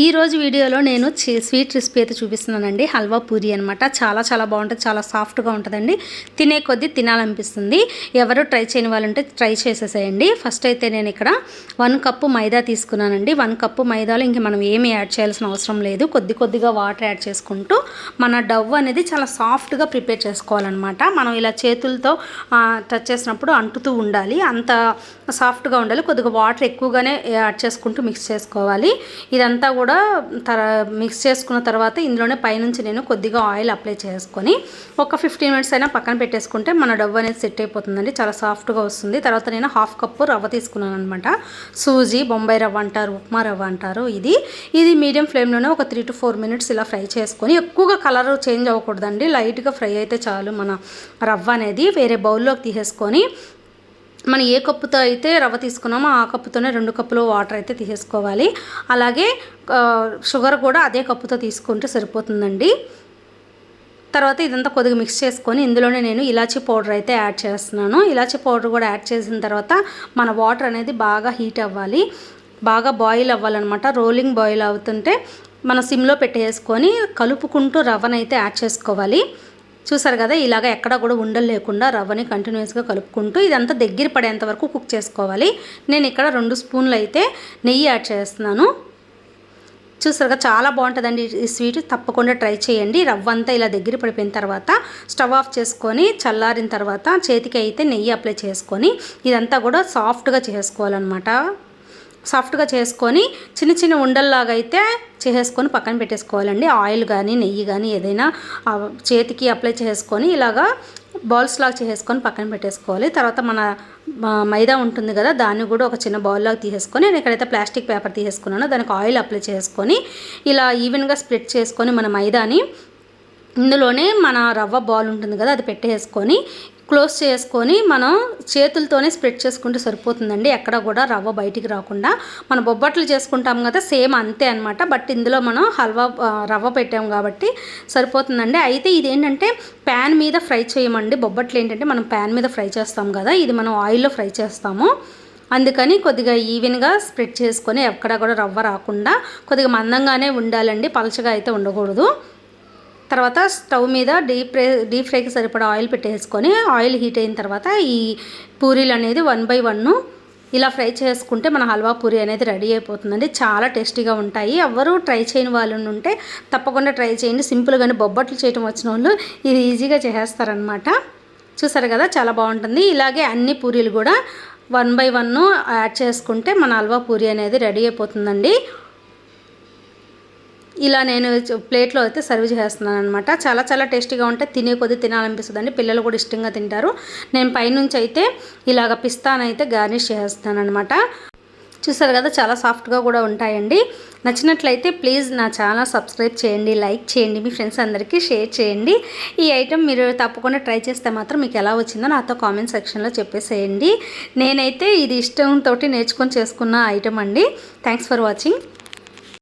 ఈ రోజు వీడియోలో నేను స్వీట్ రెసిపీ అయితే చూపిస్తున్నానండి. హల్వా పూరి అనమాట. చాలా చాలా బాగుంటుంది, చాలా సాఫ్ట్గా ఉంటుందండి. తినే కొద్దీ తినాలనిపిస్తుంది. ఎవరు ట్రై చేయని వాళ్ళు ఉంటే ట్రై చేసేసేయండి. ఫస్ట్ అయితే నేను ఇక్కడ 1 కప్పు మైదా తీసుకున్నానండి. 1 కప్పు మైదాలో ఇంక మనం ఏమి యాడ్ చేయాల్సిన అవసరం లేదు. కొద్దిగా వాటర్ యాడ్ చేసుకుంటూ మన డవ్ అనేది చాలా సాఫ్ట్గా ప్రిపేర్ చేసుకోవాలన్నమాట. మనం ఇలా చేతులతో టచ్ చేసినప్పుడు అంటుతూ ఉండాలి, అంత సాఫ్ట్గా ఉండాలి. కొద్దిగా వాటర్ ఎక్కువగానే యాడ్ చేసుకుంటూ మిక్స్ చేసుకోవాలి. ఇదంతా కూడా మిక్స్ చేసుకున్న తర్వాత ఇందులోనే పైనుంచి నేను కొద్దిగా ఆయిల్ అప్లై చేసుకొని ఒక 15 మినిట్స్ అయినా పక్కన పెట్టేసుకుంటే మన డవ్ అనేది సెట్ అయిపోతుందండి. చాలా సాఫ్ట్గా వస్తుంది. తర్వాత నేను 1/2 కప్పు రవ్వ తీసుకున్నాను అనమాట. సూజీ, బొంబాయి రవ్వ అంటారు, ఉప్మా రవ్వ అంటారు. ఇది మీడియం ఫ్లేమ్లోనే ఒక 3 to 4 మినిట్స్ ఇలా ఫ్రై చేసుకొని, ఎక్కువగా కలర్ చేంజ్ అవ్వకూడదండి, లైట్గా ఫ్రై అయితే చాలు. మన రవ్వ అనేది వేరే బౌల్లోకి తీసేసుకొని మనం ఏ కప్పుతో అయితే రవ్వ తీసుకున్నామో ఆ కప్పుతోనే 2 కప్పులు వాటర్ అయితే తీసేసుకోవాలి. అలాగే షుగర్ కూడా అదే కప్పుతో తీసుకుంటే సరిపోతుందండి. తర్వాత ఇదంతా కొద్దిగా మిక్స్ చేసుకొని ఇందులోనే నేను ఇలాచీ పౌడర్ అయితే యాడ్ చేస్తున్నాను. ఇలాచీ పౌడర్ కూడా యాడ్ చేసిన తర్వాత మన వాటర్ అనేది బాగా హీట్ అవ్వాలి, బాగా బాయిల్ అవ్వాలన్నమాట. రోలింగ్ బాయిల్ అవుతుంటే మనం సిమ్లో పెట్టేసుకొని కలుపుకుంటూ రవ్వనైతే యాడ్ చేసుకోవాలి. చూసారు కదా, ఇలాగ ఎక్కడ కూడా ఉండలు లేకుండా రవ్వని కంటిన్యూస్గా కలుపుకుంటూ ఇదంతా దగ్గర పడేంత వరకు కుక్ చేసుకోవాలి. నేను ఇక్కడ 2 స్పూన్లు అయితే నెయ్యి యాడ్ చేస్తున్నాను. చూసారు కదా, చాలా బాగుంటుందండి ఈ స్వీట్. తప్పకుండా ట్రై చేయండి. రవ్వ అంతా ఇలా దగ్గర పడిపోయిన తర్వాత స్టవ్ ఆఫ్ చేసుకొని చల్లారిన తర్వాత చేతికి అయితే నెయ్యి అప్లై చేసుకొని ఇదంతా కూడా సాఫ్ట్గా చేసుకోవాలన్నమాట. సాఫ్ట్గా చేసుకొని చిన్న చిన్న ఉండల్లాగా అయితే చేసేసుకొని పక్కన పెట్టేసుకోవాలండి. ఆయిల్ కానీ నెయ్యి కానీ ఏదైనా చేతికి అప్లై చేసుకొని ఇలాగా బాల్స్ లాగా చేసేసుకొని పక్కన పెట్టేసుకోవాలి. తర్వాత మన మైదా ఉంటుంది కదా, దాన్ని కూడా ఒక చిన్న బౌల్ లాగా తీసేసుకొని, నేను ఇక్కడైతే ప్లాస్టిక్ పేపర్ తీసేసుకున్నాను, దానికి ఆయిల్ అప్లై చేసుకొని ఇలా ఈవెన్గా స్ప్రెడ్ చేసుకొని మన మైదాని ఇందులోనే మన రవ్వ బాల్ ఉంటుంది కదా అది పెట్టేసుకొని క్లోజ్ చేసుకొని మనం చేతులతోనే స్ప్రెడ్ చేసుకుంటే సరిపోతుందండి. ఎక్కడ కూడా రవ్వ బయటికి రాకుండా. మనం బొబ్బట్లు చేసుకుంటాం కదా, సేమ్ అంతే అనమాట. బట్ ఇందులో మనం హల్వా రవ్వ పెట్టాము కాబట్టి సరిపోతుందండి. అయితే ఇదేంటంటే ప్యాన్ మీద ఫ్రై చేయమండి. బొబ్బట్లు ఏంటంటే మనం ప్యాన్ మీద ఫ్రై చేస్తాం కదా, ఇది మనం ఆయిల్లో ఫ్రై చేస్తాము. అందుకని కొద్దిగా ఈవెన్గా స్ప్రెడ్ చేసుకొని ఎక్కడ కూడా రవ్వ రాకుండా కొద్దిగా మందంగానే ఉండాలండి, పలచగా అయితే ఉండకూడదు. తర్వాత స్టవ్ మీద డీప్ ఫ్రైకి సరిపడా ఆయిల్ పెట్టేసుకొని ఆయిల్ హీట్ అయిన తర్వాత ఈ పూరీలు అనేది 1 by 1 ఇలా ఫ్రై చేసుకుంటే మన హల్వా పూరి అనేది రెడీ అయిపోతుందండి. చాలా టేస్టీగా ఉంటాయి. ఎవరు ట్రై చేయని వాళ్ళు ఉంటే తప్పకుండా ట్రై చేయండి. సింపుల్గానే బొబ్బట్లు చేయడం వచ్చిన వాళ్ళు ఇది ఈజీగా చేసేస్తారనమాట. చూసారు కదా, చాలా బాగుంటుంది. ఇలాగే అన్ని పూరీలు కూడా 1 by 1 యాడ్ చేసుకుంటే మన హల్వా పూరి అనేది రెడీ అయిపోతుందండి. ఇలా నేను ప్లేట్లో అయితే సర్వ్ చేస్తున్నాను అనమాట. చాలా చాలా టేస్టీగా ఉంటాయి. తినే కొద్దీ తినాలనిపిస్తుందండి. పిల్లలు కూడా ఇష్టంగా తింటారు. నేను పైనుంచి అయితే ఇలాగ పిస్తానైతే గార్నిష్ చేస్తాను అనమాట. చూసారు కదా, చాలా సాఫ్ట్గా కూడా ఉంటాయండి. నచ్చినట్లయితే ప్లీజ్ నా ఛానల్ సబ్స్క్రైబ్ చేయండి, లైక్ చేయండి, మీ ఫ్రెండ్స్ అందరికీ షేర్ చేయండి. ఈ ఐటెం మీరు తప్పకుండా ట్రై చేస్తే మాత్రం మీకు ఎలా వచ్చిందో నాతో కామెంట్ సెక్షన్లో చెప్పేసేయండి. నేనైతే ఇది ఇష్టంతో నేర్చుకొని చేసుకున్న ఐటెం అండి. Thanks for watching.